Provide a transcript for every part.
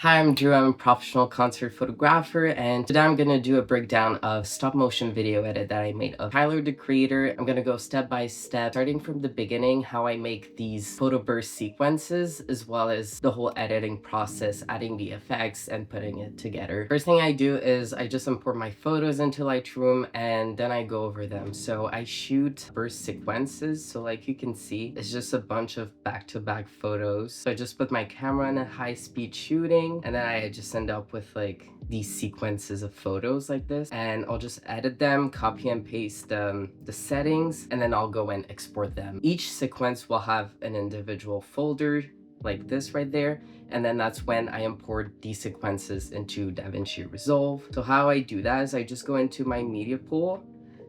Hi, I'm Drew. I'm a professional concert photographer, and today I'm gonna do a breakdown of stop motion video edit that I made of Tyler, the creator. I'm gonna go step by step, starting from the beginning, how I make these photo burst sequences, as well as the whole editing process, adding the effects and putting it together. First thing I do is I just import my photos into Lightroom, and then I go over them. So I shoot burst sequences. So like you can see, it's just a bunch of back-to-back photos. So I just put my camera in a high-speed shooting, and then I just end up with like these sequences of photos like this, and I'll just edit them, copy and paste the settings, and then I'll go and export them. Each sequence will have an individual folder like this right there, and then that's when I import these sequences into Davinci Resolve. So how I do that is I just go into my media pool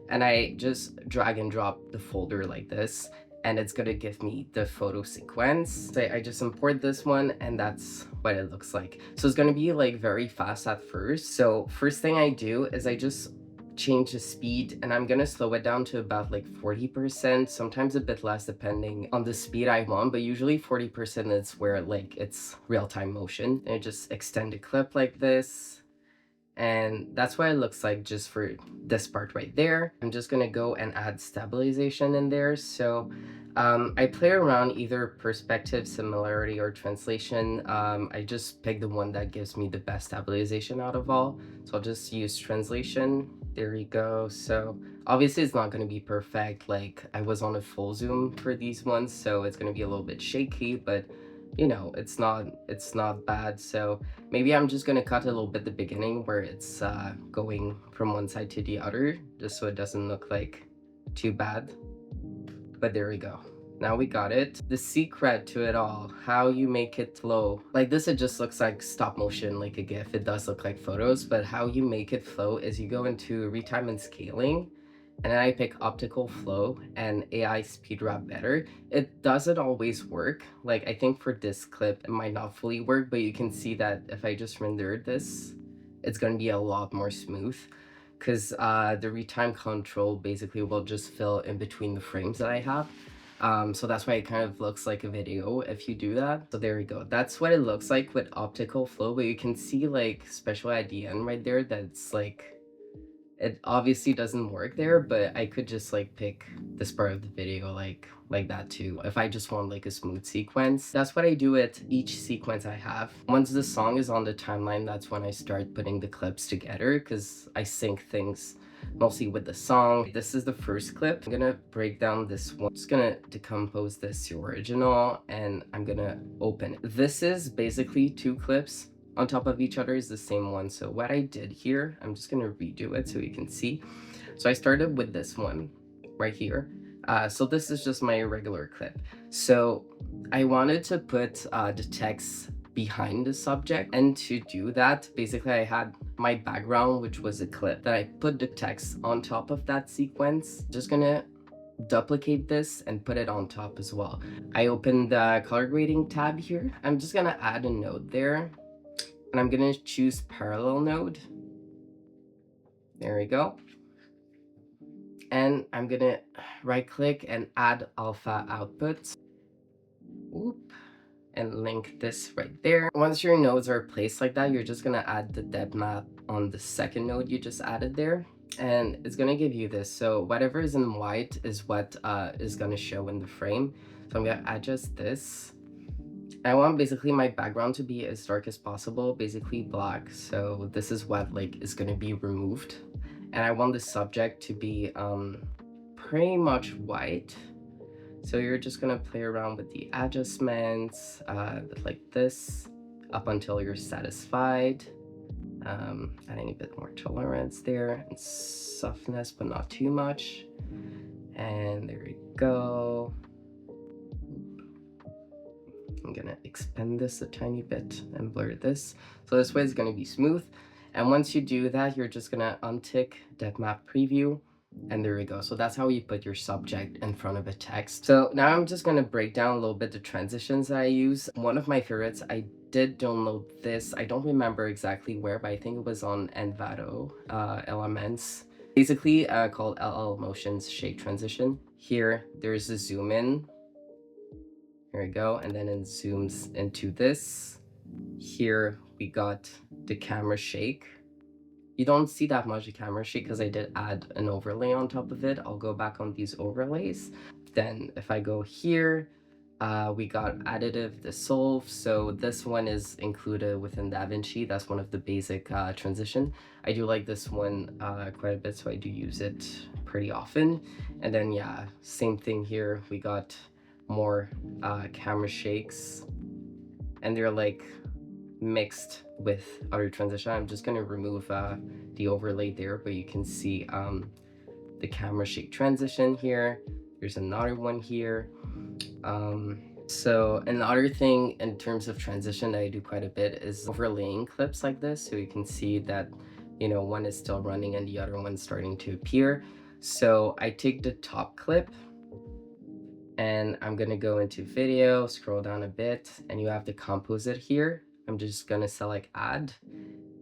and I just drag and drop the folder like this, and it's gonna give me the photo sequence. So I just import this one, and that's what it looks like. So it's gonna be like very fast at first. So first thing I do is I just change the speed, and I'm gonna slow it down to about like 40%, sometimes a bit less depending on the speed I want, but usually 40% is where like it's real-time motion. And I just extend the clip like this, and that's what it looks like just for this part right there. I'm just gonna go and add stabilization in there. So I play around either perspective, similarity, or translation. I just pick the one that gives me the best stabilization out of all. So I'll just use translation. There we go. So obviously it's not going to be perfect. Like I was on a full zoom for these ones, so it's going to be a little bit shaky, but you know, it's not bad. So maybe I'm just gonna cut a little bit the beginning where it's going from one side to the other, just so it doesn't look like too bad. But there we go. Now we got it. The secret to it all, how you make it flow. Like this, it just looks like stop motion, like a GIF. It does look like photos, but how you make it flow is you go into retime and scaling, and then I pick optical flow and AI speed wrap better. It doesn't always work. Like I think for this clip, it might not fully work, but you can see that if I just render this, it's gonna be a lot more smooth, because the retime control basically will just fill in between the frames that I have. So that's why it kind of looks like a video if you do that. So there we go. That's what it looks like with optical flow, but you can see like especially at the end right there, that's like, it obviously doesn't work there, but I could just like pick this part of the video like that too if I just want like a smooth sequence. That's what I do with each sequence I have. Once the song is on the timeline, that's when I start putting the clips together, because I sync things mostly with the song. This is the first clip. I'm gonna break down this one. I'm just gonna decompose this original, and I'm gonna open it. This is basically two clips on top of each other, is the same one. So what I did here, I'm just gonna redo it so you can see. So I started with this one right here. So this is just my regular clip. So I wanted to put the text behind the subject, and to do that, basically I had my background, which was a clip, that I put the text on top of that sequence. Just gonna duplicate this and put it on top as well. I opened the color grading tab here. I'm just gonna add a node there, and I'm gonna choose parallel node. There we go. And I'm gonna right click and add alpha output. Oop. And link this right there. Once your nodes are placed like that, you're just gonna add the depth map on the second node you just added there, and it's gonna give you this. So whatever is in white is what is gonna show in the frame. So I'm gonna adjust this. I want basically my background to be as dark as possible, basically black. So this is what like is gonna be removed. And I want the subject to be pretty much white. So you're just gonna play around with the adjustments like this up until you're satisfied. Adding a bit more tolerance there and softness, but not too much. And there we go. I'm gonna expand this a tiny bit and blur this. So this way it's gonna be smooth. And once you do that, you're just gonna untick depth map preview, and there we go. So that's how you put your subject in front of a text. So now I'm just gonna break down a little bit the transitions that I use. One of my favorites, I did download this. I don't remember exactly where, but I think it was on Envato Elements. Basically called LL Motion's Shake Transition. Here, there's a zoom in. Here we go, and then it zooms into this. Here we got the camera shake. You don't see that much of camera shake because I did add an overlay on top of it. I'll go back on these overlays. Then if I go here, we got additive dissolve. So this one is included within Davinci. That's one of the basic transition. I do like this one quite a bit, so I do use it pretty often. And then yeah, same thing here. We got more camera shakes, and they're like mixed with other transition. I'm just gonna remove the overlay there, but you can see the camera shake transition here. There's another one here. So another thing in terms of transition that I do quite a bit is overlaying clips like this, so you can see that, you know, one is still running and the other one's starting to appear. So I take the top clip and I'm gonna go into video, scroll down a bit, and you have the composite here. I'm just gonna select add,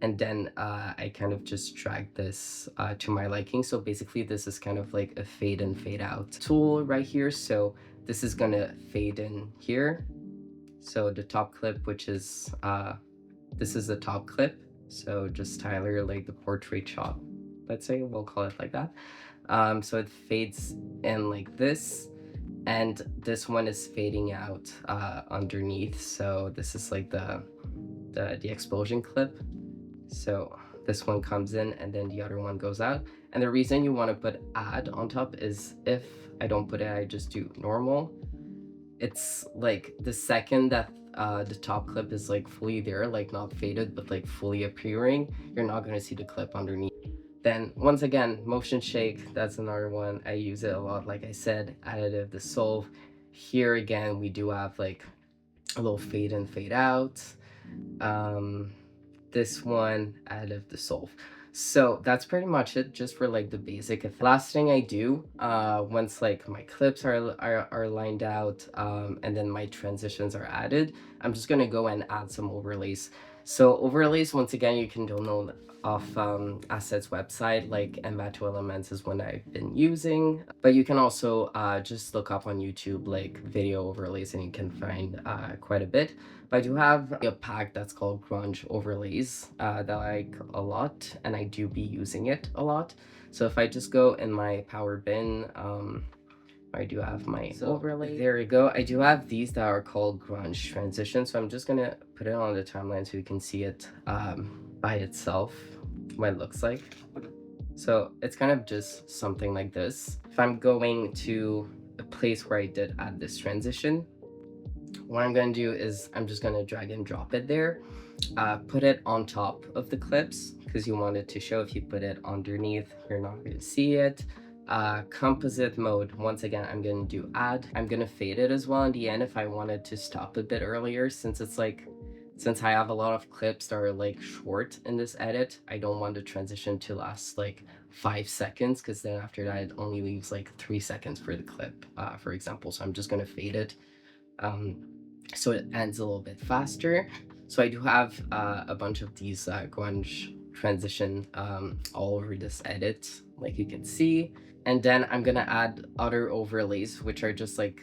and then I kind of just drag this to my liking. So basically this is kind of like a fade in fade out tool right here. So this is gonna fade in here. So the top clip, which is this is the top clip, so just Tyler, like the portrait shot, let's say, we'll call it like that. So it fades in like this, and this one is fading out underneath. So this is like the explosion clip. So this one comes in and then the other one goes out. And the reason you want to put add on top is if I don't put it, I just do normal. It's like the second that the top clip is like fully there, like not faded, but like fully appearing, you're not going to see the clip underneath. Then once again, motion shake, that's another one. I use it a lot. Like I said, additive dissolve. Here again, we do have like a little fade in, fade out. This one, additive dissolve. So that's pretty much it, just for like the basic effect. Last thing I do once like my clips are lined out and then my transitions are added, I'm just gonna go and add some overlays. So overlays, once again, you can download off Asset's website. Like Envato Elements is one I've been using, but you can also just look up on YouTube like video overlays and you can find quite a bit. But I do have a pack that's called Grunge Overlays that I like a lot, and I do be using it a lot. So if I just go in my power bin, I do have my overlay. There we go. I do have these that are called Grunge Transition. So I'm just gonna put it on the timeline so you can see it by itself, what it looks like. So it's kind of just something like this. If I'm going to a place where I did add this transition, what I'm going to do is I'm just going to drag and drop it there, put it on top of the clips because you want it to show. If you put it underneath, you're not going to see it. Composite mode, once again, I'm going to do add. I'm going to fade it as well in the end if I wanted to stop a bit earlier, since it's like, since I have a lot of clips that are like short in this edit, I don't want the transition to last like 5 seconds, because then after that it only leaves like 3 seconds for the clip, for example. So I'm just going to fade it so it ends a little bit faster. So I do have a bunch of these grunge transition all over this edit, like you can see. And then I'm gonna add other overlays, which are just like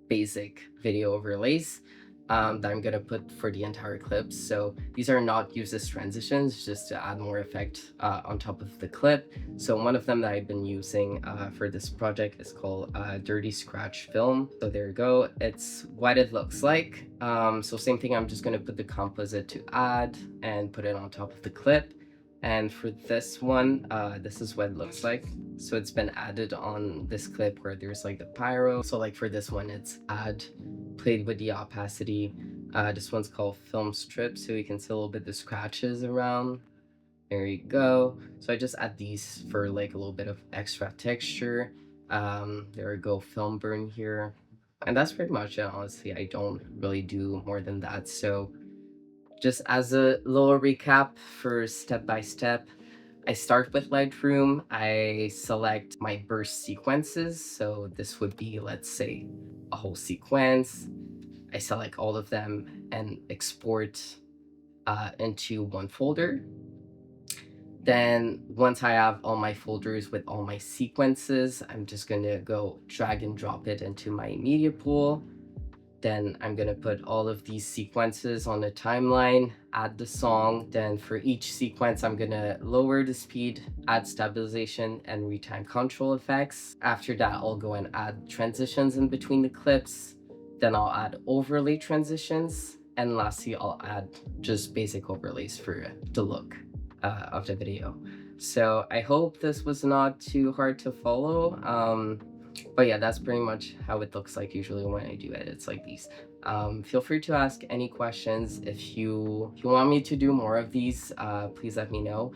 basic video overlays that I'm gonna put for the entire clip. So these are not used as transitions, just to add more effect on top of the clip. So one of them that I've been using for this project is called Dirty Scratch Film. So there you go, it's what it looks like. So same thing, I'm just gonna put the composite to add and put it on top of the clip. And for this one, this is what it looks like. So it's been added on this clip where there's like the pyro. So like for this one, it's add, played with the opacity. This one's called film strip, so you can see a little bit the scratches around. There you go. So I just add these for like a little bit of extra texture. There we go, film burn here. And that's pretty much it, honestly. I don't really do more than that. So just as a little recap for step by step, I start with Lightroom. I select my burst sequences. So this would be, let's say, a whole sequence. I select all of them and export into one folder. Then once I have all my folders with all my sequences, I'm just gonna go drag and drop it into my media pool. Then I'm gonna put all of these sequences on the timeline, add the song. Then for each sequence, I'm gonna lower the speed, add stabilization and retime control effects. After that, I'll go and add transitions in between the clips. Then I'll add overlay transitions. And lastly, I'll add just basic overlays for the look of the video. So I hope this was not too hard to follow. But yeah, that's pretty much how it looks like usually when I do edits like these. Feel free to ask any questions. If you want me to do more of these, please let me know.